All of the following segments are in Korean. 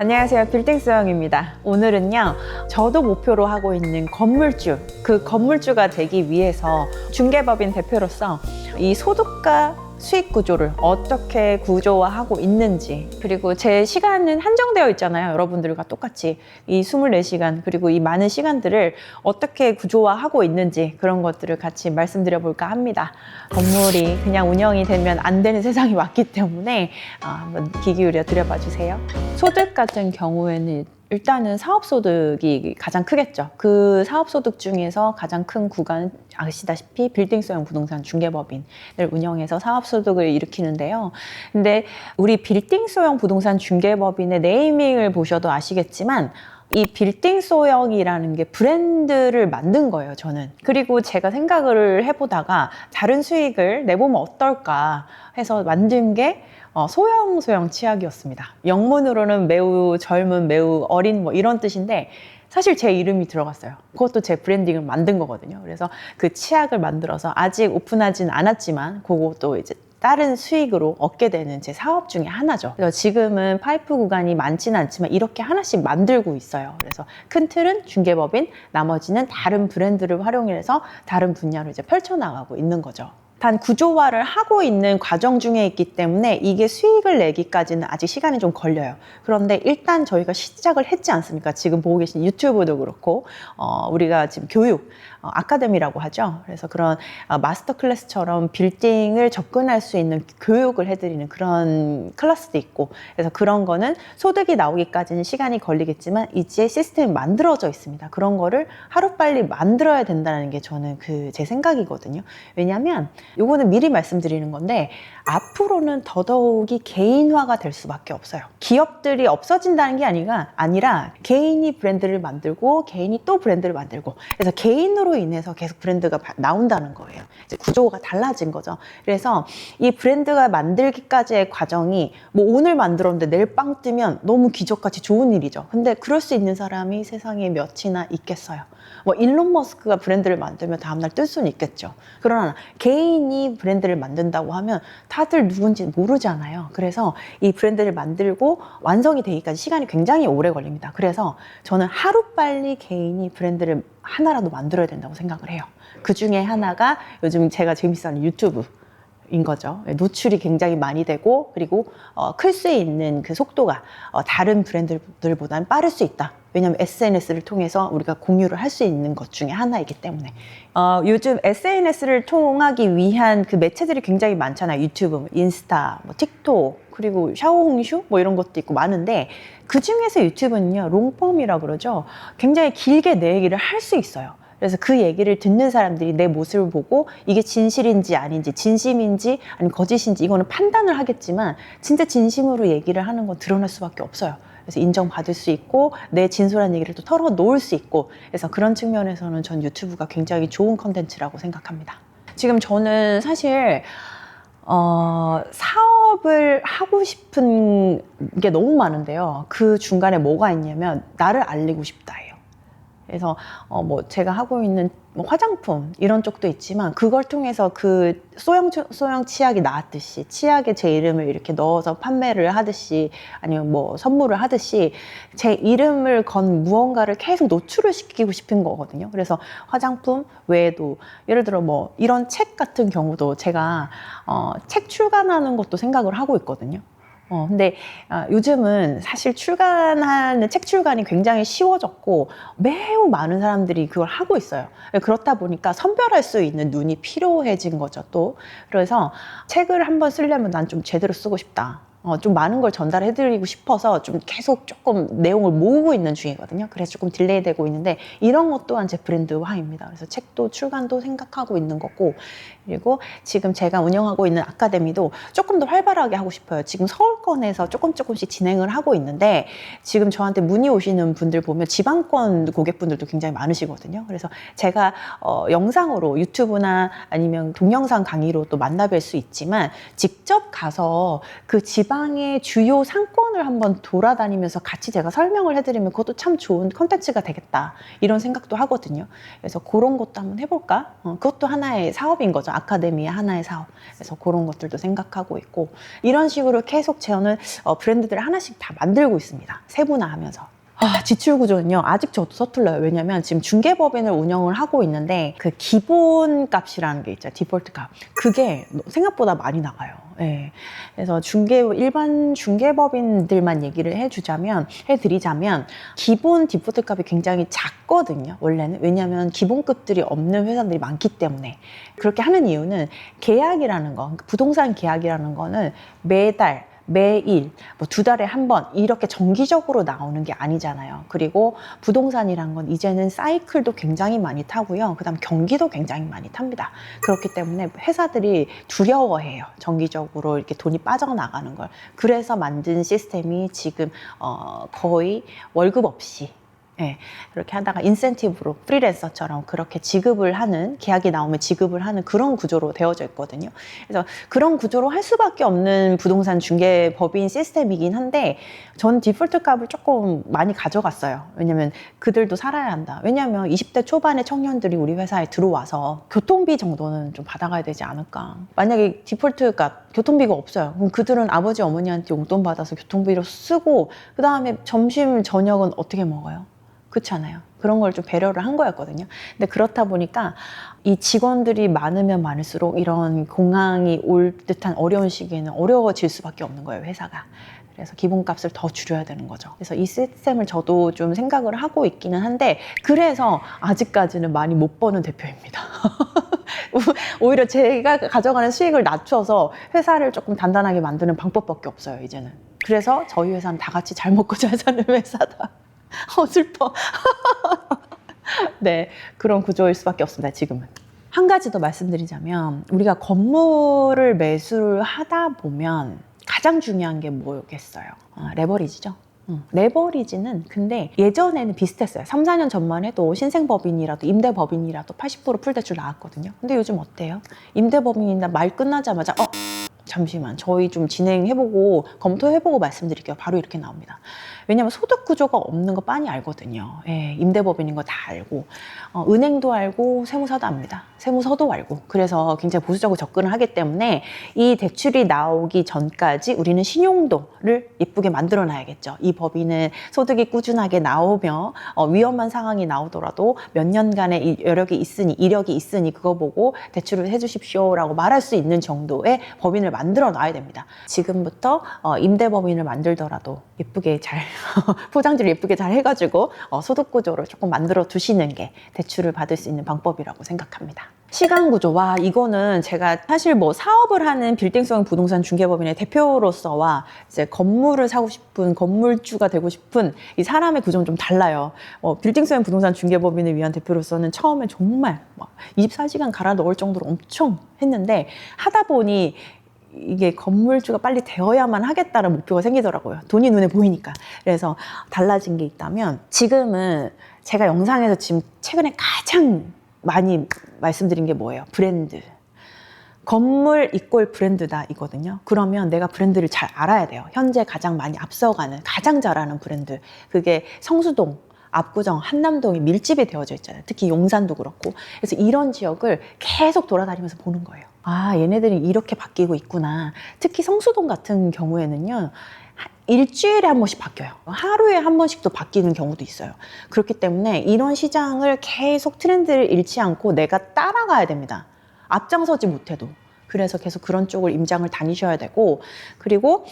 안녕하세요. 빌딩스영입니다. 오늘은요, 저도 목표로 하고 있는 건물주, 그 건물주가 되기 위해서 중개법인 대표로서 이 소득과 수익 구조를 어떻게 구조화하고 있는지, 그리고 제 시간은 한정되어 있잖아요. 여러분들과 똑같이 이 24시간 그리고 이 많은 시간들을 어떻게 구조화하고 있는지 그런 것들을 같이 말씀드려 볼까 합니다. 건물이 그냥 운영이 되면 안 되는 세상이 왔기 때문에 한번 귀 기울여 들여봐 주세요. 소득 같은 경우에는 일단은 사업소득이 가장 크겠죠. 그 사업소득 중에서 가장 큰 구간은 아시다시피 빌딩소형 부동산 중개법인을 운영해서 사업소득을 일으키는데요. 근데 우리 빌딩소형 부동산 중개법인의 네이밍을 보셔도 아시겠지만 이 빌딩소형이라는 게 브랜드를 만든 거예요, 저는. 그리고 제가 생각을 해보다가 다른 수익을 내보면 어떨까 해서 만든 게 소형 치약이었습니다. 영문으로는 매우 젊은, 매우 어린 뭐 이런 뜻인데 사실 제 이름이 들어갔어요. 그것도 제 브랜딩을 만든 거거든요. 그래서 그 치약을 만들어서 아직 오픈하진 않았지만 그것도 이제 다른 수익으로 얻게 되는 제 사업 중에 하나죠. 그래서 지금은 파이프 구간이 많지는 않지만 이렇게 하나씩 만들고 있어요. 그래서 큰 틀은 중개법인, 나머지는 다른 브랜드를 활용해서 다른 분야로 이제 펼쳐나가고 있는 거죠. 단 구조화를 하고 있는 과정 중에 있기 때문에 이게 수익을 내기까지는 아직 시간이 좀 걸려요. 그런데 일단 저희가 시작을 했지 않습니까? 지금 보고 계신 유튜브도 그렇고 우리가 지금 교육 아카데미라고 하죠. 그래서 그런 마스터 클래스처럼 빌딩을 접근할 수 있는 교육을 해드리는 그런 클래스도 있고, 그래서 그런 거는 소득이 나오기까지는 시간이 걸리겠지만 이제 시스템이 만들어져 있습니다. 그런 거를 하루빨리 만들어야 된다는 게 저는 제 생각이거든요. 왜냐하면 요거는 미리 말씀드리는 건데 앞으로는 더더욱이 개인화가 될 수밖에 없어요. 기업들이 없어진다는 게 아니라 개인이 브랜드를 만들고 개인이 또 브랜드를 만들고, 그래서 개인으로 인해서 계속 브랜드가 나온다는 거예요. 이제 구조가 달라진 거죠. 그래서 이 브랜드가 만들기까지의 과정이 뭐 오늘 만들었는데 내일 빵 뜨면 너무 기적같이 좋은 일이죠. 근데 그럴 수 있는 사람이 세상에 몇이나 있겠어요. 뭐 일론 머스크가 브랜드를 만들면 다음날 뜰 수는 있겠죠. 그러나 개인이 브랜드를 만든다고 하면 다들 누군지 모르잖아요. 그래서 이 브랜드를 만들고 완성이 되기까지 시간이 굉장히 오래 걸립니다. 그래서 저는 하루빨리 개인이 브랜드를 하나라도 만들어야 된다고 생각을 해요. 그 중에 하나가 요즘 제가 재밌어하는 유튜브인 거죠. 노출이 굉장히 많이 되고, 그리고 클 수 있는 그 속도가 다른 브랜드들보다는 빠를 수 있다. 왜냐하면 SNS를 통해서 우리가 공유를 할 수 있는 것 중에 하나이기 때문에. 요즘 SNS를 통하기 위한 그 매체들이 굉장히 많잖아요. 유튜브, 인스타, 뭐 틱톡, 그리고 샤오홍슈 뭐 이런 것도 있고 많은데, 그 중에서 유튜브는요, 롱폼이라고 그러죠. 굉장히 길게 내 얘기를 할 수 있어요. 그래서 그 얘기를 듣는 사람들이 내 모습을 보고 이게 진실인지 아닌지, 진심인지 아니면 거짓인지 이거는 판단을 하겠지만 진짜 진심으로 얘기를 하는 건 드러날 수밖에 없어요. 그래서 인정받을 수 있고 내 진솔한 얘기를 또 털어놓을 수 있고, 그래서 그런 측면에서는 전 유튜브가 굉장히 좋은 컨텐츠라고 생각합니다. 지금 저는 사실 사업을 하고 싶은 게 너무 많은데요. 그 중간에 뭐가 있냐면 나를 알리고 싶다예요. 그래서 뭐 제가 하고 있는 뭐 화장품 이런 쪽도 있지만 그걸 통해서 그 소형 치약이 나왔듯이 치약에 제 이름을 이렇게 넣어서 판매를 하듯이 아니면 뭐 선물을 하듯이 제 이름을 건 무언가를 계속 노출을 시키고 싶은 거거든요. 그래서 화장품 외에도 예를 들어 뭐 이런 책 같은 경우도 제가 책 출간하는 것도 생각을 하고 있거든요. 근데 요즘은 사실 책 출간이 굉장히 쉬워졌고 매우 많은 사람들이 그걸 하고 있어요. 그렇다 보니까 선별할 수 있는 눈이 필요해진 거죠, 또. 그래서 책을 한번 쓰려면 난 좀 제대로 쓰고 싶다. 좀 많은 걸 전달해드리고 싶어서 좀 계속 조금 내용을 모으고 있는 중이거든요. 그래서 조금 딜레이 되고 있는데 이런 것 또한 제 브랜드화입니다. 그래서 책도 출간도 생각하고 있는 거고, 그리고 지금 제가 운영하고 있는 아카데미도 조금 더 활발하게 하고 싶어요. 지금 서울권에서 조금씩 진행을 하고 있는데 지금 저한테 문의 오시는 분들 보면 지방권 고객분들도 굉장히 많으시거든요. 그래서 제가 영상으로 유튜브나 아니면 동영상 강의로 또 만나뵐 수 있지만 직접 가서 그 집 지방의 주요 상권을 한번 돌아다니면서 같이 제가 설명을 해드리면 그것도 참 좋은 컨텐츠가 되겠다 이런 생각도 하거든요. 그래서 그런 것도 한번 해볼까? 그것도 하나의 사업인 거죠. 아카데미의 하나의 사업. 그래서 그런 것들도 생각하고 있고 이런 식으로 계속 저는 브랜드들을 하나씩 다 만들고 있습니다. 세분화하면서. 지출 구조는요, 아직 저도 서툴러요. 왜냐면 지금 중개법인을 운영을 하고 있는데 그 기본 값이라는 게 있죠. 디폴트 값. 그게 생각보다 많이 나가요. 예. 그래서 일반 중개법인들만 얘기를 해드리자면 기본 디폴트 값이 굉장히 작거든요. 원래는. 왜냐면 기본급들이 없는 회사들이 많기 때문에. 그렇게 하는 이유는 계약이라는 거, 부동산 계약이라는 거는 매달 매일, 뭐 2달에 한 번 이렇게 정기적으로 나오는 게 아니잖아요. 그리고 부동산이란 건 이제는 사이클도 굉장히 많이 타고요. 그다음 경기도 굉장히 많이 탑니다. 그렇기 때문에 회사들이 두려워해요. 정기적으로 이렇게 돈이 빠져나가는 걸. 그래서 만든 시스템이 지금 거의 월급 없이 그렇게 하다가 인센티브로 프리랜서처럼 그렇게 지급을 하는, 계약이 나오면 지급을 하는 그런 구조로 되어져 있거든요. 그래서 그런 구조로 할 수밖에 없는 부동산 중개법인 시스템이긴 한데 전 디폴트 값을 조금 많이 가져갔어요. 왜냐면 그들도 살아야 한다. 왜냐면 20대 초반의 청년들이 우리 회사에 들어와서 교통비 정도는 좀 받아가야 되지 않을까. 만약에 디폴트 값, 교통비가 없어요. 그럼 그들은 아버지 어머니한테 용돈 받아서 교통비로 쓰고 그 다음에 점심 저녁은 어떻게 먹어요? 그렇잖아요. 그런 걸 좀 배려를 한 거였거든요. 근데 그렇다 보니까 이 직원들이 많으면 많을수록 이런 공황이 올 듯한 어려운 시기에는 어려워질 수밖에 없는 거예요, 회사가. 그래서 기본값을 더 줄여야 되는 거죠. 그래서 이 시스템을 저도 좀 생각을 하고 있기는 한데 그래서 아직까지는 많이 못 버는 대표입니다. 오히려 제가 가져가는 수익을 낮춰서 회사를 조금 단단하게 만드는 방법밖에 없어요, 이제는. 그래서 저희 회사는 다 같이 잘 먹고 잘 사는 회사다. 슬퍼. 네, 그런 구조일 수밖에 없습니다, 지금은. 한 가지 더 말씀드리자면 우리가 건물을 매수를 하다 보면 가장 중요한 게 뭐겠어요? 레버리지죠. 레버리지는 근데 예전에는 비슷했어요. 3, 4년 전만 해도 신생법인이라도 임대법인이라도 80% 풀대출 나왔거든요. 근데 요즘 어때요? 임대법인이나 말 끝나자마자 잠시만 저희 좀 진행해보고 검토해보고 말씀드릴게요. 바로 이렇게 나옵니다. 왜냐하면 소득 구조가 없는 거 빤히 알거든요. 임대법인인 거 다 알고 은행도 알고 세무사도 압니다. 세무서도 알고. 그래서 굉장히 보수적으로 접근을 하기 때문에 이 대출이 나오기 전까지 우리는 신용도를 예쁘게 만들어 놔야겠죠. 이 법인은 소득이 꾸준하게 나오며 위험한 상황이 나오더라도 몇 년간의 이력이 있으니 그거 보고 대출을 해주십시오라고 말할 수 있는 정도의 법인을 만들어 놔야 됩니다. 지금부터 임대법인을 만들더라도 예쁘게 잘 포장지를 예쁘게 잘 해가지고 소득 구조를 조금 만들어 두시는 게 대출을 받을 수 있는 방법이라고 생각합니다. 시간 구조와 이거는 제가 사실 뭐 사업을 하는 빌딩성 부동산 중개법인의 대표로서와 이제 건물을 사고 싶은 건물주가 되고 싶은 이 사람의 구조는 좀 달라요. 빌딩성 부동산 중개법인을 위한 대표로서는 처음에 정말 24시간 갈아 넣을 정도로 엄청 했는데 하다 보니 이게 건물주가 빨리 되어야만 하겠다는 목표가 생기더라고요. 돈이 눈에 보이니까. 그래서 달라진 게 있다면 지금은 제가 영상에서 지금 최근에 가장 많이 말씀드린 게 뭐예요? 브랜드. 건물 이꼴 브랜드다 이거든요. 그러면 내가 브랜드를 잘 알아야 돼요. 현재 가장 많이 앞서가는, 가장 잘하는 브랜드. 그게 성수동, 압구정, 한남동이 밀집이 되어져 있잖아요. 특히 용산도 그렇고. 그래서 이런 지역을 계속 돌아다니면서 보는 거예요. 얘네들이 이렇게 바뀌고 있구나. 특히 성수동 같은 경우에는요. 일주일에 한 번씩 바뀌어요. 하루에 한 번씩도 바뀌는 경우도 있어요. 그렇기 때문에 이런 시장을 계속 트렌드를 잃지 않고 내가 따라가야 됩니다. 앞장서지 못해도. 그래서 계속 그런 쪽을 임장을 다니셔야 되고, 그리고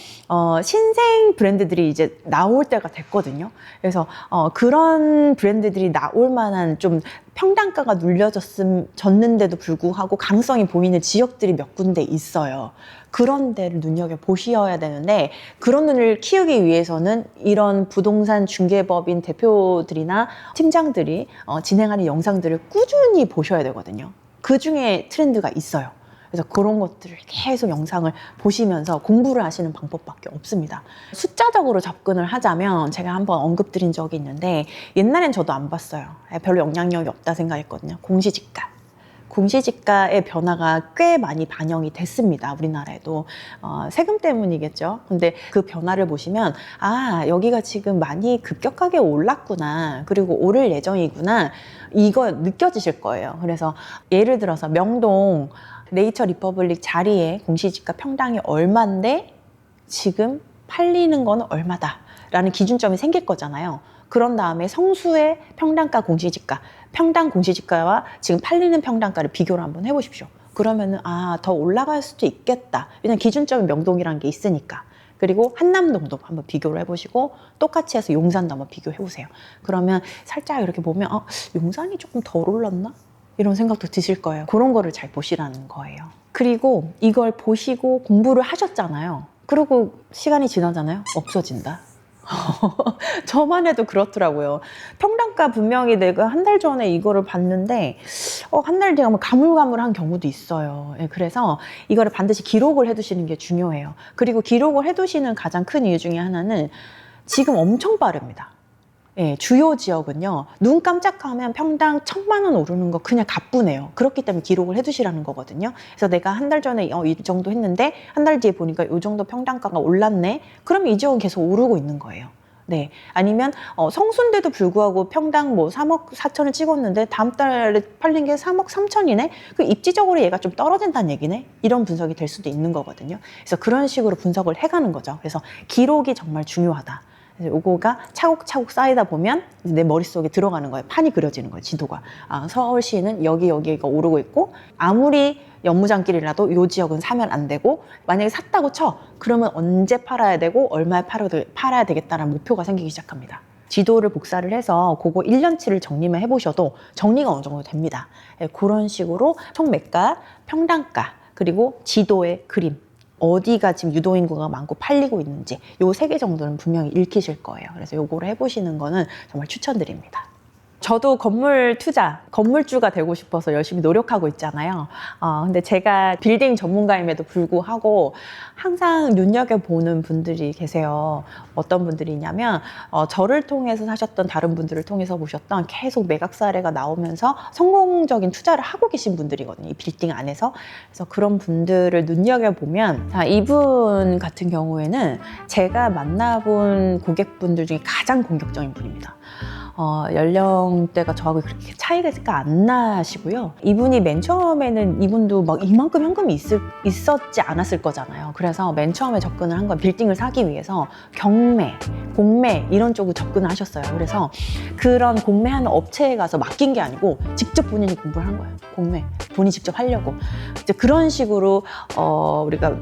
신생 브랜드들이 이제 나올 때가 됐거든요. 그래서 그런 브랜드들이 나올 만한 좀 평단가가 눌려졌는데도 불구하고 가능성이 보이는 지역들이 몇 군데 있어요. 그런 데를 눈여겨보셔야 되는데, 그런 눈을 키우기 위해서는 이런 부동산 중개법인 대표들이나 팀장들이 진행하는 영상들을 꾸준히 보셔야 되거든요. 그 중에 트렌드가 있어요. 그래서 그런 것들을 계속 영상을 보시면서 공부를 하시는 방법밖에 없습니다. 숫자적으로 접근을 하자면 제가 한번 언급드린 적이 있는데 옛날엔 저도 안 봤어요. 별로 영향력이 없다 생각했거든요. 공시지가. 공시지가의 변화가 꽤 많이 반영이 됐습니다. 우리나라에도. 세금 때문이겠죠. 근데 그 변화를 보시면 여기가 지금 많이 급격하게 올랐구나. 그리고 오를 예정이구나. 이거 느껴지실 거예요. 그래서 예를 들어서 명동 네이처 리퍼블릭 자리에 공시지가 평당이 얼마인데 지금 팔리는 거는 얼마다 라는 기준점이 생길 거잖아요. 그런 다음에 성수의 평당가 공시지가, 평당 공시지가와 지금 팔리는 평당가를 비교를 한번 해보십시오. 그러면은 더 올라갈 수도 있겠다. 왜냐면 기준점이 명동이라는 게 있으니까. 그리고 한남동도 한번 비교를 해보시고 똑같이 해서 용산도 한번 비교해보세요. 그러면 살짝 이렇게 보면 용산이 조금 덜 올랐나? 이런 생각도 드실 거예요. 그런 거를 잘 보시라는 거예요. 그리고 이걸 보시고 공부를 하셨잖아요. 그리고 시간이 지나잖아요. 없어진다. 저만 해도 그렇더라고요. 평당가 분명히 내가 한 달 전에 이거를 봤는데 한 달 뒤에 가물가물한 경우도 있어요. 그래서 이거를 반드시 기록을 해두시는 게 중요해요. 그리고 기록을 해두시는 가장 큰 이유 중에 하나는 지금 엄청 빠릅니다. 주요 지역은요, 눈 깜짝하면 평당 1,000만 원 오르는 거 그냥 가뿐해요. 그렇기 때문에 기록을 해두시라는 거거든요. 그래서 내가 한 달 전에 이 정도 했는데 한 달 뒤에 보니까 이 정도 평당가가 올랐네. 그러면 이 지역은 계속 오르고 있는 거예요. 네. 아니면 성수인데도 불구하고 평당 3억 4천을 찍었는데 다음 달에 팔린 게 3억 3천이네? 그 입지적으로 얘가 좀 떨어진다는 얘기네? 이런 분석이 될 수도 있는 거거든요. 그래서 그런 식으로 분석을 해가는 거죠. 그래서 기록이 정말 중요하다. 요거가 차곡차곡 쌓이다 보면 내 머릿속에 들어가는 거예요. 판이 그려지는 거예요. 지도가. 서울시는 여기가 오르고 있고 아무리 연무장길이라도 요 지역은 사면 안 되고 만약에 샀다고 쳐. 그러면 언제 팔아야 되고 얼마에 팔아야 되겠다는 목표가 생기기 시작합니다. 지도를 복사를 해서 그거 1년치를 정리만 해보셔도 정리가 어느 정도 됩니다. 그런 식으로 총 매가, 평당가, 그리고 지도의 그림. 어디가 지금 유도인구가 많고 팔리고 있는지 요 3개 정도는 분명히 읽히실 거예요. 그래서 요거를 해보시는 거는 정말 추천드립니다. 저도 건물 투자, 건물주가 되고 싶어서 열심히 노력하고 있잖아요. 근데 제가 빌딩 전문가임에도 불구하고 항상 눈여겨보는 분들이 계세요. 어떤 분들이냐면 저를 통해서 사셨던 다른 분들을 통해서 보셨던 계속 매각 사례가 나오면서 성공적인 투자를 하고 계신 분들이거든요. 이 빌딩 안에서. 그래서 그런 분들을 눈여겨보면 이분 같은 경우에는 제가 만나본 고객분들 중에 가장 공격적인 분입니다. 연령대가 저하고 그렇게 차이가 안 나시고요. 이분이 맨 처음에는 이분도 막 이만큼 현금이 있었지 않았을 거잖아요. 그래서 맨 처음에 접근을 한 건 빌딩을 사기 위해서 경매, 공매 이런 쪽으로 접근을 하셨어요. 그래서 그런 공매하는 업체에 가서 맡긴 게 아니고 직접 본인이 공부를 한 거예요. 공매, 본인이 직접 하려고. 이제 그런 식으로 우리가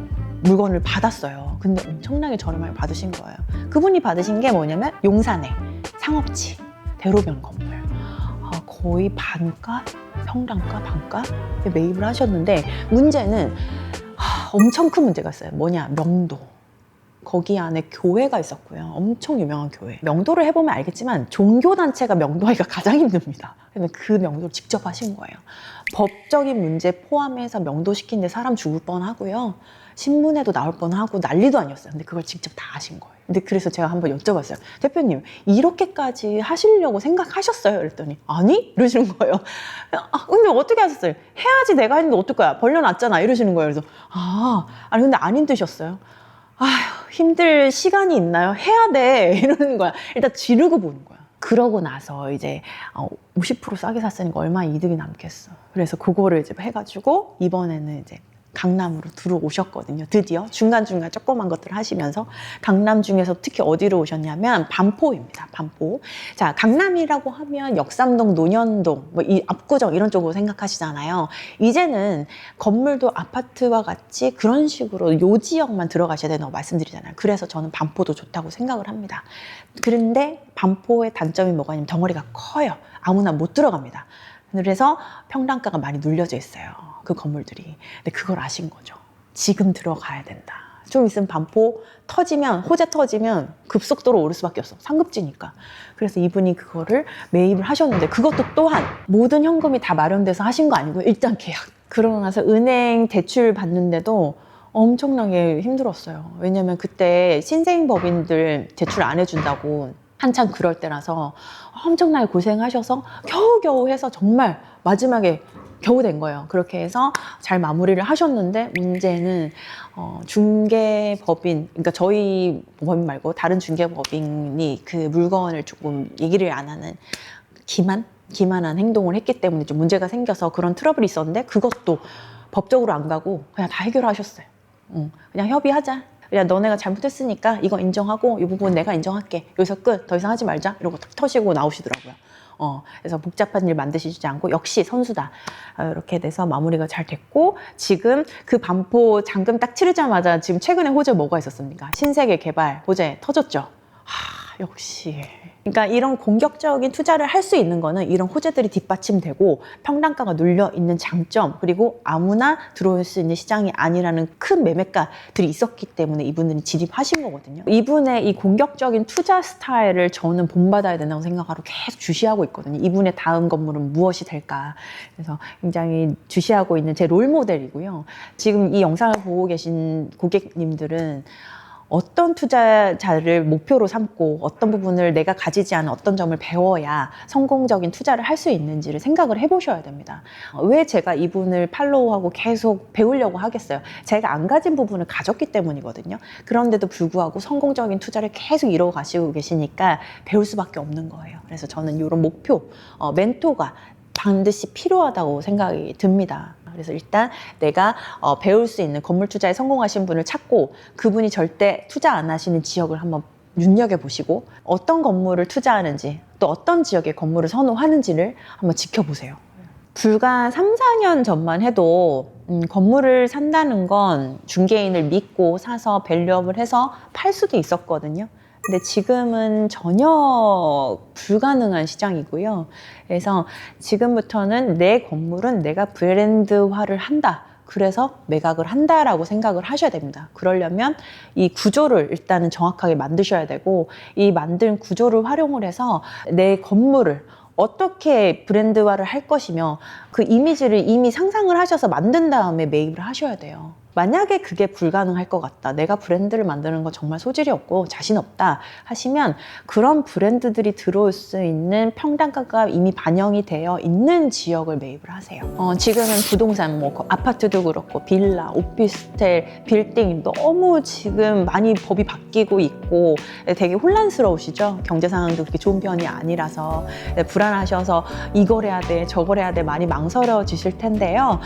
물건을 받았어요. 근데 엄청나게 저렴하게 받으신 거예요. 그분이 받으신 게 뭐냐면 용산에 상업지 대로변 건물 거의 반가? 평당가? 반가? 매입을 하셨는데 문제는 엄청 큰 문제가 있어요. 뭐냐? 명도. 거기 안에 교회가 있었고요. 엄청 유명한 교회. 명도를 해보면 알겠지만 종교단체가 명도하기가 가장 힘듭니다. 그 명도를 직접 하신 거예요. 법적인 문제 포함해서 명도시키는데 사람 죽을 뻔하고요. 신문에도 나올 뻔하고 난리도 아니었어요. 근데 그걸 직접 다 하신 거예요. 근데 그래서 제가 한번 여쭤봤어요. 대표님, 이렇게까지 하시려고 생각하셨어요? 그랬더니 아니? 이러시는 거예요. 근데 어떻게 하셨어요? 해야지 내가 했는데 어떡해? 벌려놨잖아. 이러시는 거예요. 그래서 아니 근데 안 힘드셨어요? 힘들 시간이 있나요? 해야 돼. 이러는 거야. 일단 지르고 보는 거야. 그러고 나서 이제 50% 싸게 샀으니까 얼마나 이득이 남겠어. 그래서 그거를 이제 해가지고 이번에는 이제 강남으로 들어오셨거든요. 드디어 중간중간 조그만 것들을 하시면서 강남 중에서 특히 어디로 오셨냐면 반포입니다. 반포. 자, 강남이라고 하면 역삼동, 논현동, 이 압구정 이런 쪽으로 생각하시잖아요. 이제는 건물도 아파트와 같이 그런 식으로 요 지역만 들어가셔야 된다고 말씀드리잖아요. 그래서 저는 반포도 좋다고 생각을 합니다. 그런데 반포의 단점이 뭐가 있냐면 덩어리가 커요. 아무나 못 들어갑니다. 그래서 평당가가 많이 눌려져 있어요. 그 건물들이. 근데 그걸 아신 거죠. 지금 들어가야 된다. 좀 있으면 반포 터지면, 호재 터지면 급속도로 오를 수밖에 없어. 상급지니까. 그래서 이분이 그거를 매입을 하셨는데 그것도 또한 모든 현금이 다 마련돼서 하신 거 아니고 일단 계약. 그러고 나서 은행 대출 받는데도 엄청나게 힘들었어요. 왜냐면 그때 신생법인들 대출 안 해준다고 한참 그럴 때라서 엄청나게 고생하셔서 겨우겨우 해서 정말 마지막에 겨우 된 거예요. 그렇게 해서 잘 마무리를 하셨는데 문제는 중개법인, 그러니까 저희 법인 말고 다른 중개법인이 그 물건을 조금 얘기를 안 하는 기만한 행동을 했기 때문에 좀 문제가 생겨서 그런 트러블이 있었는데 그것도 법적으로 안 가고 그냥 다 해결하셨어요. 그냥 협의하자. 그냥 너네가 잘못했으니까 이거 인정하고 이 부분 내가 인정할게. 여기서 끝. 더 이상 하지 말자. 이러고 탁 터시고 나오시더라고요. 그래서 복잡한 일 만드시지 않고 역시 선수다. 이렇게 돼서 마무리가 잘 됐고 지금 그 반포 잔금 딱 치르자마자 지금 최근에 호재 뭐가 있었습니까? 신세계 개발 호재 터졌죠. 역시. 그러니까 이런 공격적인 투자를 할 수 있는 거는 이런 호재들이 뒷받침되고 평단가가 눌려 있는 장점 그리고 아무나 들어올 수 있는 시장이 아니라는 큰 매매가들이 있었기 때문에 이분들이 진입하신 거거든요. 이분의 이 공격적인 투자 스타일을 저는 본받아야 된다고 생각하고 계속 주시하고 있거든요. 이분의 다음 건물은 무엇이 될까. 그래서 굉장히 주시하고 있는 제 롤모델이고요. 지금 이 영상을 보고 계신 고객님들은 어떤 투자자를 목표로 삼고 어떤 부분을 내가 가지지 않은 어떤 점을 배워야 성공적인 투자를 할 수 있는지를 생각을 해보셔야 됩니다. 왜 제가 이분을 팔로우하고 계속 배우려고 하겠어요? 제가 안 가진 부분을 가졌기 때문이거든요. 그런데도 불구하고 성공적인 투자를 계속 이뤄가시고 계시니까 배울 수밖에 없는 거예요. 그래서 저는 이런 목표, 멘토가 반드시 필요하다고 생각이 듭니다. 그래서 일단 내가 배울 수 있는 건물 투자에 성공하신 분을 찾고 그분이 절대 투자 안 하시는 지역을 한번 눈여겨보시고 어떤 건물을 투자하는지 또 어떤 지역의 건물을 선호하는지를 한번 지켜보세요. 불과 3, 4년 전만 해도 건물을 산다는 건 중개인을 믿고 사서 밸류업을 해서 팔 수도 있었거든요. 근데 지금은 전혀 불가능한 시장이고요. 그래서 지금부터는 내 건물은 내가 브랜드화를 한다. 그래서 매각을 한다라고 생각을 하셔야 됩니다. 그러려면 이 구조를 일단은 정확하게 만드셔야 되고 이 만든 구조를 활용을 해서 내 건물을 어떻게 브랜드화를 할 것이며 그 이미지를 이미 상상을 하셔서 만든 다음에 매입을 하셔야 돼요. 만약에 그게 불가능할 것 같다. 내가 브랜드를 만드는 거 정말 소질이 없고 자신 없다 하시면 그런 브랜드들이 들어올 수 있는 평단가가 이미 반영이 되어 있는 지역을 매입을 하세요. 지금은 부동산, 뭐 아파트도 그렇고 빌라, 오피스텔, 빌딩 너무 지금 많이 법이 바뀌고 있고 되게 혼란스러우시죠? 경제 상황도 그렇게 좋은 편이 아니라서 불안하셔서 이걸 해야 돼, 저걸 해야 돼 많이 망설여지실 텐데요.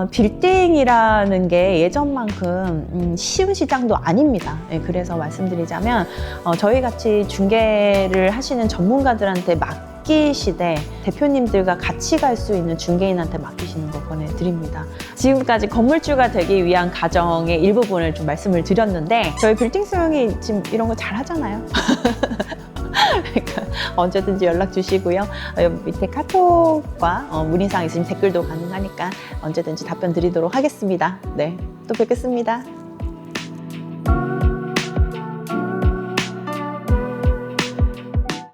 빌딩이라는 게 예전만큼 쉬운 시장도 아닙니다. 그래서 말씀드리자면 저희 같이 중개를 하시는 전문가들한테 맡기시되 대표님들과 같이 갈 수 있는 중개인한테 맡기시는 거 권해드립니다. 지금까지 건물주가 되기 위한 과정의 일부분을 좀 말씀을 드렸는데 저희 빌딩스형이 지금 이런 거 잘 하잖아요. 그러니까 언제든지 연락 주시고요. 밑에 카톡과 문의사항 있으면 댓글도 가능하니까 언제든지 답변 드리도록 하겠습니다. 네, 또 뵙겠습니다.